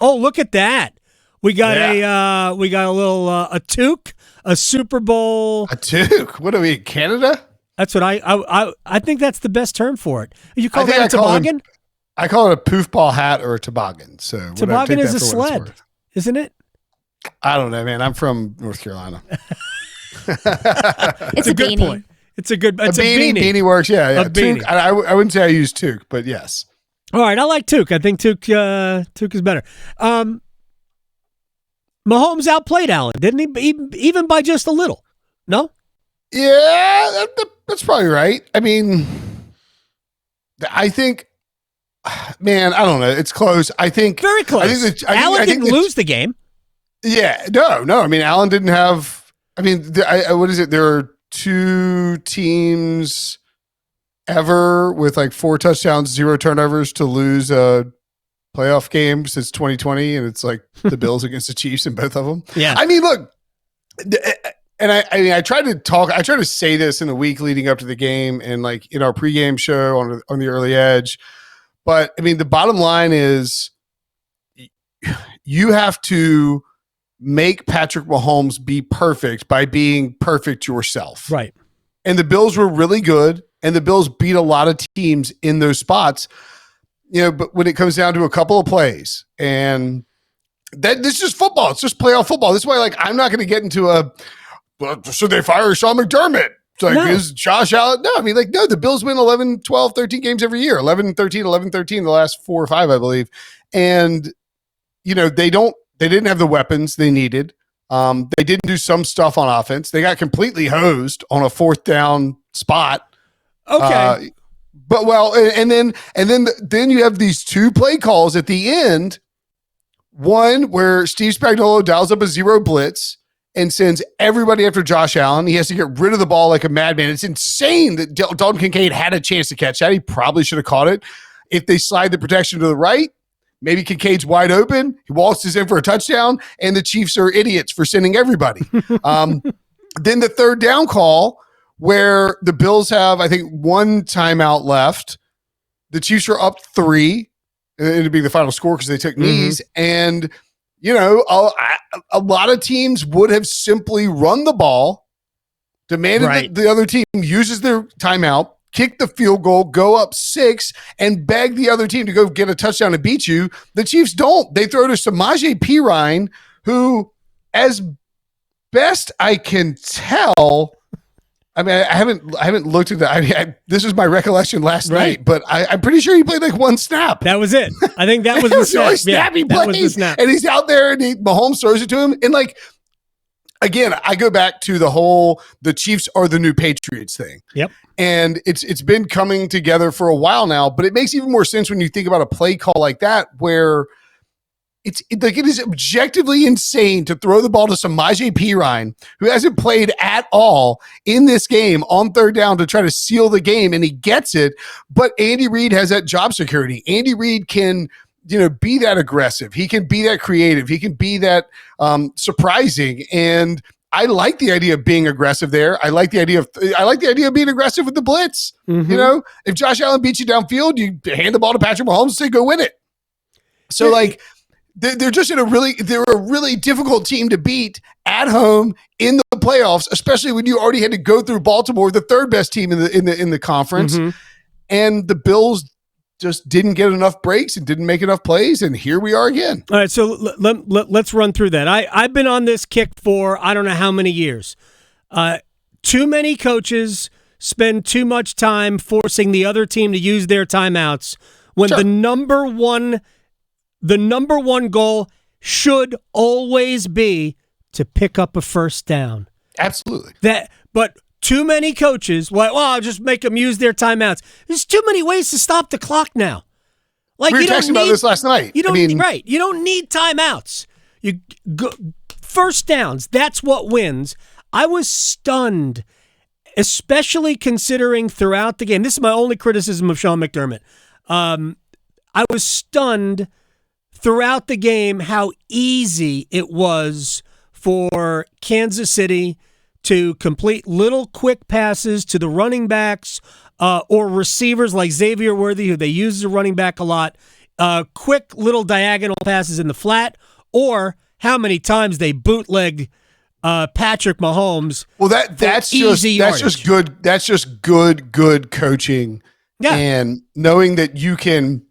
Oh, look at that. We got a little a toque, a Super Bowl. A toque? What are we, Canada? That's what I think that's the best term for it. You call that a toboggan? I call it a poof ball hat or a toboggan. So toboggan is a sled, isn't it? I don't know, man. I'm from North Carolina. It's a good beanie. point. It's a beanie. Beanie works, yeah. A beanie. I wouldn't say I use toque, but yes. All right, I like toque. I think toque is better. Mahomes outplayed Allen, didn't he? Even by just a little. No? Yeah, that's probably right. I mean, I think, man, I don't know. It's close. I think very close. Allen didn't lose the game. Yeah, no. I mean, Allen didn't have. I mean, what is it? There are 2 teams ever with like 4 touchdowns, 0 turnovers to lose a playoff game since 2020, and it's like the Bills against the Chiefs in both of them. Yeah, I mean, look, and I tried to say this in the week leading up to the game, and like in our pregame show on the early edge, but I mean, the bottom line is you have to make Patrick Mahomes be perfect by being perfect yourself. Right. And the Bills were really good, and the Bills beat a lot of teams in those spots. But when it comes down to a couple of plays, and this is just football. It's just playoff football. This is why, like, I'm not going to get into should they fire Sean McDermott? It's like, is Josh Allen? No, I mean, like, no, the Bills win 11, 12, 13 games every year, 11, 13, 11, 13, the last 4 or 5, I believe. And, they didn't have the weapons they needed. They didn't do some stuff on offense. They got completely hosed on a 4th down spot. Okay. But and then you have these 2 play calls at the end. One where Steve Spagnuolo dials up a 0 blitz and sends everybody after Josh Allen. He has to get rid of the ball like a madman. It's insane that Dalton Kincaid had a chance to catch that. He probably should have caught it. If they slide the protection to the right, maybe Kincaid's wide open. He waltzes in for a touchdown, and the Chiefs are idiots for sending everybody. Then the 3rd down call where the Bills have, I think, 1 timeout left. The Chiefs are up 3. It'd be the final score because they took knees. And, a lot of teams would have simply run the ball, demanded that the other team uses their timeout, kick the field goal, go up 6, and beg the other team to go get a touchdown and beat you. The Chiefs don't. They throw to Samaje Perine, who, as best I can tell, I mean, I haven't looked at that. I mean, this is my recollection last night, but I'm pretty sure he played like 1 snap. That was it. I think that was the snap. That was the snap. And he's out there, and Mahomes throws it to him, and like, again, I go back to the Chiefs are the new Patriots thing. Yep. And it's been coming together for a while now, but it makes even more sense when you think about a play call like that, where it is objectively insane to throw the ball to Samaje Perine, who hasn't played at all in this game, on 3rd down to try to seal the game, and he gets it. But Andy Reid has that job security. Andy Reid can be that aggressive. He can be that creative. He can be that surprising. And I like the idea of being aggressive there. I like the idea of being aggressive with the blitz. Mm-hmm. If Josh Allen beats you downfield, you hand the ball to Patrick Mahomes and say, go win it. So they're just they're a really difficult team to beat at home in the playoffs, especially when you already had to go through Baltimore, the 3rd best team in the conference. Mm-hmm. And the Bills just didn't get enough breaks and didn't make enough plays, and here we are again. All right, so let's run through that. I've been on this kick for I don't know how many years. Too many coaches spend too much time forcing the other team to use their timeouts when the number one goal should always be to pick up a 1st down. Absolutely. But too many coaches, I'll just make them use their timeouts. There's too many ways to stop the clock now. Like, we were texting about this last night. You don't need timeouts. You go, 1st downs. That's what wins. I was stunned, especially considering throughout the game. This is my only criticism of Sean McDermott. I was stunned throughout the game how easy it was for Kansas City to complete little quick passes to the running backs or receivers like Xavier Worthy, who they use as a running back a lot, quick little diagonal passes in the flat, or how many times they bootlegged Patrick Mahomes. Well, that's just good. That's just good coaching. Yeah. And knowing that you can,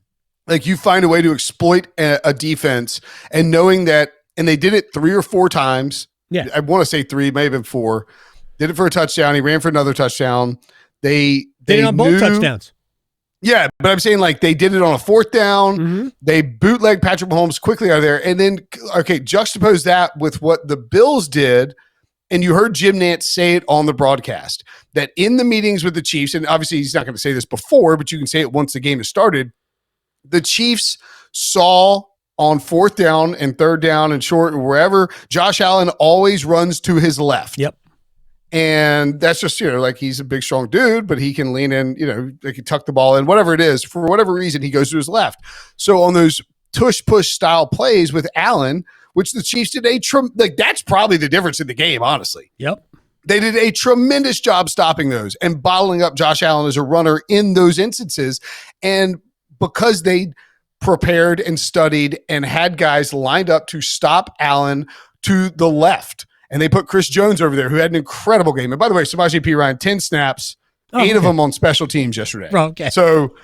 like, you find a way to exploit a defense, and knowing that, and they did it 3 or 4 times. Yeah. I want to say 3, may have been 4. Did it for a touchdown. He ran for another touchdown. They did it on both touchdowns. Yeah, but I'm saying, like, they did it on a 4th down. Mm-hmm. They bootlegged Patrick Mahomes quickly out of there. And then, okay, juxtapose that with what the Bills did. And you heard Jim Nantz say it on the broadcast, that in the meetings with the Chiefs, and obviously he's not going to say this before, but you can say it once the game has started, the Chiefs saw on 4th down and 3rd down and short or wherever, Josh Allen always runs to his left. Yep. And that's just, like, he's a big, strong dude, but he can lean in, they can tuck the ball in, whatever it is. For whatever reason, he goes to his left. So on those tush-push style plays with Allen, which the Chiefs did that's probably the difference in the game, honestly. Yep. They did a tremendous job stopping those and bottling up Josh Allen as a runner in those instances. And because they prepared and studied and had guys lined up to stop Allen to the left, and they put Chris Jones over there, who had an incredible game. And by the way, Samaje Perine, 10 snaps, 8 of them on special teams yesterday. Okay. So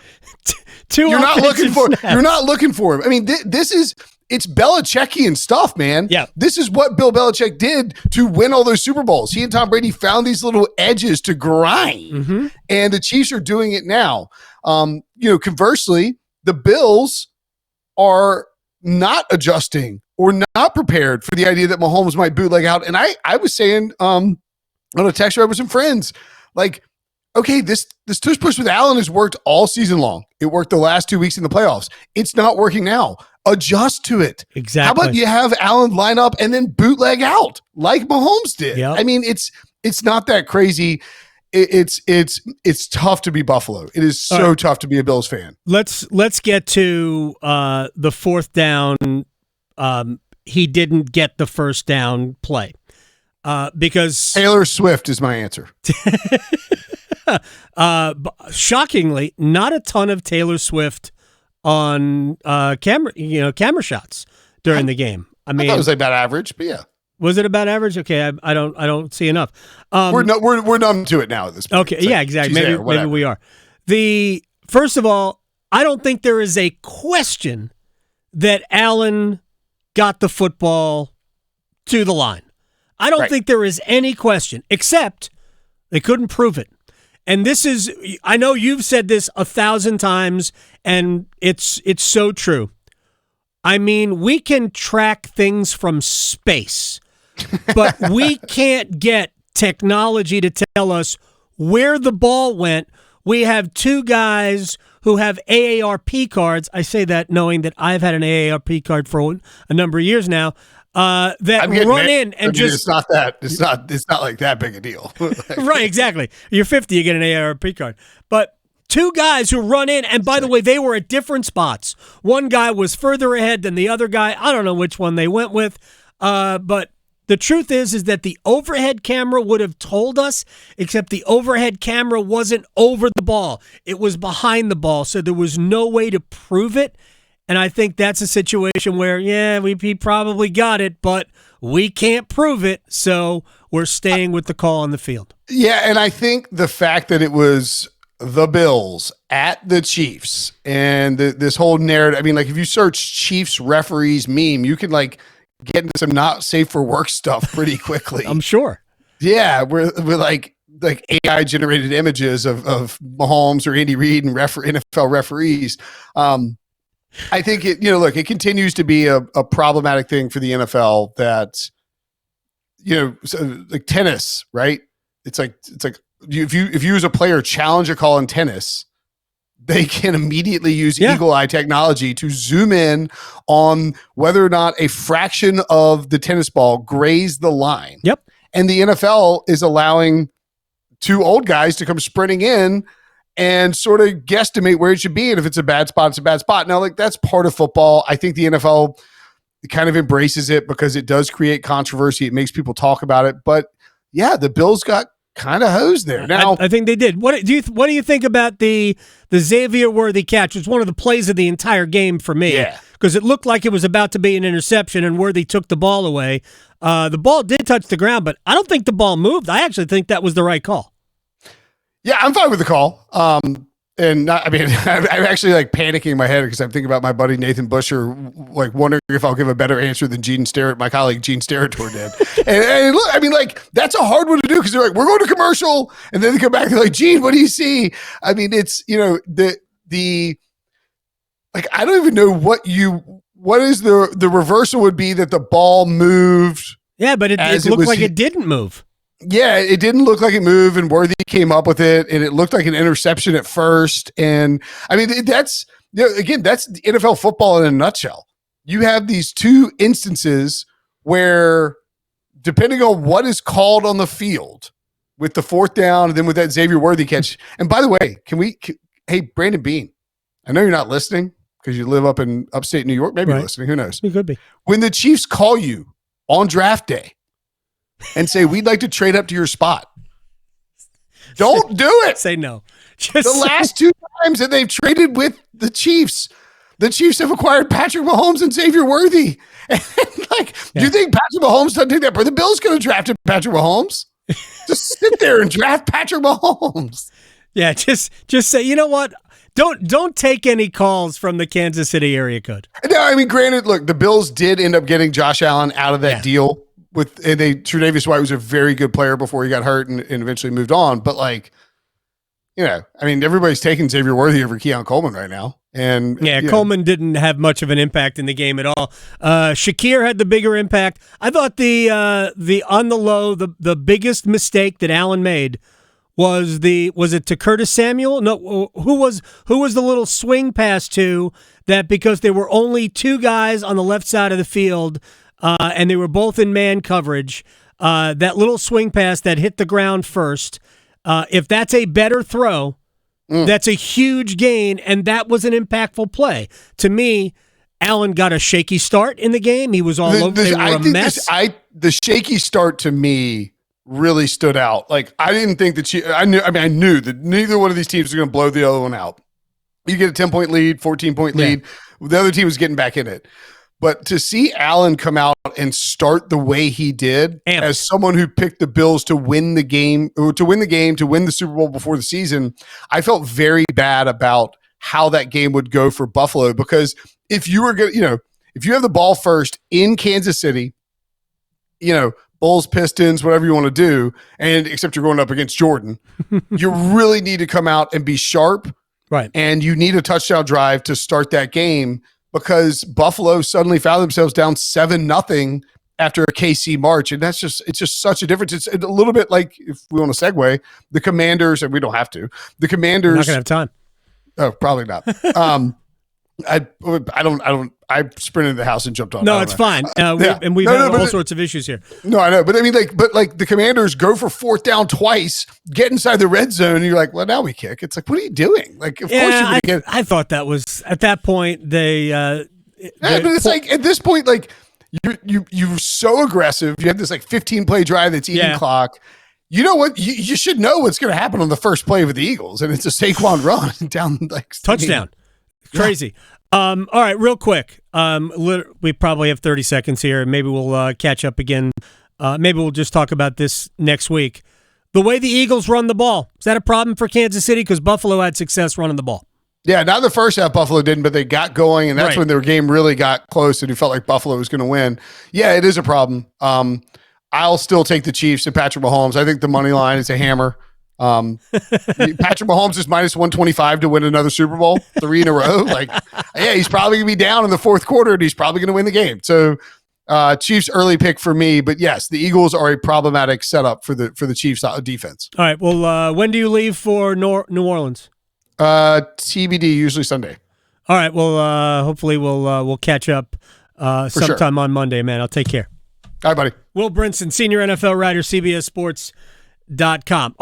you're not looking for him. I mean, it's Belichickian stuff, man. Yeah. This is what Bill Belichick did to win all those Super Bowls. He and Tom Brady found these little edges to grind, mm-hmm. and the Chiefs are doing it now. Conversely, the Bills are not adjusting or not prepared for the idea that Mahomes might bootleg out. And I was saying on a text thread with some friends, like, okay, this tush push with Allen has worked all season long. It worked the last 2 weeks in the playoffs. It's not working now. Adjust to it. Exactly. How about you have Allen line up and then bootleg out like Mahomes did? Yep. I mean, it's not that crazy. It's tough to be Buffalo. It is so tough to be a Bills fan. Let's get to the 4th down. He didn't get the 1st down play because Taylor Swift is my answer. Shockingly, not a ton of Taylor Swift on camera shots during the game. I mean, I thought it was about average, but yeah. Was it about average? Okay, I don't see enough. We're numb to it now at this point. Okay, yeah, exactly. Maybe we are. First of all, I don't think there is a question that Allen got the football to the line. I don't think there is any question, except they couldn't prove it. And this is, I know you've said this 1,000 times, and it's so true. I mean, we can track things from space, but we can't get technology to tell us where the ball went. We have 2 guys who have AARP cards. I say that knowing that I've had an AARP card for a number of years now. That run in and it's not like that big a deal. Right, exactly. You're 50, you get an AARP card. But 2 guys who run in, and by the way, they were at different spots. One guy was further ahead than the other guy. I don't know which one they went with. But the truth is that the overhead camera would have told us, except the overhead camera wasn't over the ball. It was behind the ball, so there was no way to prove it. And I think that's a situation where, he probably got it, but we can't prove it, so we're staying with the call on the field. Yeah, and I think the fact that it was the Bills at the Chiefs and this whole narrative, I mean, like, if you search Chiefs referees meme, you can, like, get into some not safe for work stuff pretty quickly. I'm sure. Yeah, we're like AI generated images of Mahomes or Andy Reid and NFL referees. I think it continues to be a problematic thing for the NFL that, like tennis, right? It's like if you as a player challenge a call in tennis, they can immediately use eagle eye technology to zoom in on whether or not a fraction of the tennis ball grazed the line. Yep. And the NFL is allowing 2 old guys to come sprinting in and sort of guesstimate where it should be. And if it's a bad spot, it's a bad spot. Now, like, that's part of football. I think the NFL kind of embraces it because it does create controversy. It makes people talk about it. But yeah, the Bills got kind of hosed there. Now I think they did. What do you think about the Xavier worthy catch? It was one of the plays of the entire game for me. Yeah. Because it looked like it was about to be an interception, and Worthy took the ball away. The ball did touch the ground, but I don't think the ball moved. I actually think that was the right call. Yeah, I'm fine with the call. I'm actually like panicking in my head because I'm thinking about my buddy Nathan Busher, like wondering if I'll give a better answer than my colleague Gene Steratore did. and look, I mean, like that's a hard one to do because they're like, we're going to commercial, and then they come back and they're like, Gene, what do you see? I mean, it's the like I don't even know what is the reversal would be that the ball moved. Yeah, but it looked like it didn't move. Yeah, it didn't look like it moved, and Worthy came up with it, and it looked like an interception at first. And I mean, that's that's NFL football in a nutshell. You have these two instances where, depending on what is called on the field, with the fourth down, and then with that Xavier Worthy catch. And by the way, hey, Brandon Bean, I know you're not listening because you live up in upstate New York. Maybe you're listening. Who knows? You could be. When the Chiefs call you on draft day and say, we'd like to trade up to your spot, don't do it. Say no. Last two times that they've traded with the Chiefs have acquired Patrick Mahomes and Xavier Worthy. And do you think Patrick Mahomes doesn't take that? But the Bills could have drafted Patrick Mahomes. Just sit there and draft Patrick Mahomes. Yeah, just say, you know what? Don't take any calls from the Kansas City area code. No, I mean, granted, look, the Bills did end up getting Josh Allen out of that deal Tre'Davious White was a very good player before he got hurt and eventually moved on. But I mean, everybody's taking Xavier Worthy over Keon Coleman right now. And Coleman didn't have much of an impact in the game at all. Shakir had the bigger impact. I thought the on the low, the biggest mistake that Allen made was it to Curtis Samuel? No, who was the little swing pass to that, because there were only two guys on the left side of the field, and they were both in man coverage. That little swing pass that hit the ground first, if that's a better throw, that's a huge gain, and that was an impactful play. To me, Allen got a shaky start in the game. He was all over. They were a mess. The shaky start to me really stood out. Like, I didn't think that I knew that neither one of these teams was going to blow the other one out. You get a 10-point lead, 14-point lead. The other team was getting back in it. But to see Allen come out and start the way he did, as someone who picked the Bills to win the game, to win the Super Bowl before the season, I felt very bad about how that game would go for Buffalo. Because if you were going, if you have the ball first in Kansas City, Bulls, Pistons, whatever you want to do, and except you're going up against Jordan, you really need to come out and be sharp. Right. And you need a touchdown drive to start that game, because Buffalo suddenly found themselves down 7-0 after a KC march. And it's just such a difference. It's a little bit like, if we want to segue, the Commanders, and we don't have to, the Commanders. We're not going to have time. Oh, probably not. I sprinted in the house and jumped on. No, it's fine. We've had all sorts of issues here. No, I know. But I mean, the Commanders go for fourth down twice, get inside the red zone, and you're like, well, now we kick. It's like, what are you doing? Like, of course you're going to get. I thought that was, at that point, but it's like, at this point, like, you're so aggressive. You have this, like, 15-play drive that's eating clock. You know what? You should know what's going to happen on the first play with the Eagles, and it's a Saquon run down, like, touchdown. Crazy. All right, real quick. We probably have 30 seconds here, and maybe we'll catch up again. Maybe we'll just talk about this next week. The way the Eagles run the ball, is that a problem for Kansas City? Because Buffalo had success running the ball. Yeah, not the first half Buffalo didn't, but they got going, and that's when their game really got close, and you felt like Buffalo was going to win. Yeah, it is a problem. I'll still take the Chiefs and Patrick Mahomes. I think the money line is a hammer. Patrick Mahomes is minus 125 to win another Super Bowl 3 in a row. Like, he's probably gonna be down in the fourth quarter, and he's probably gonna win the game. So Chiefs early pick for me, but yes, the Eagles are a problematic setup for the Chiefs defense. All right, well, when do you leave for New Orleans? TBD, usually Sunday. All right, well, hopefully we'll catch up sometime on Monday, man. I'll take care. All right, buddy. Will Brinson, senior NFL writer, CBS Sports.com.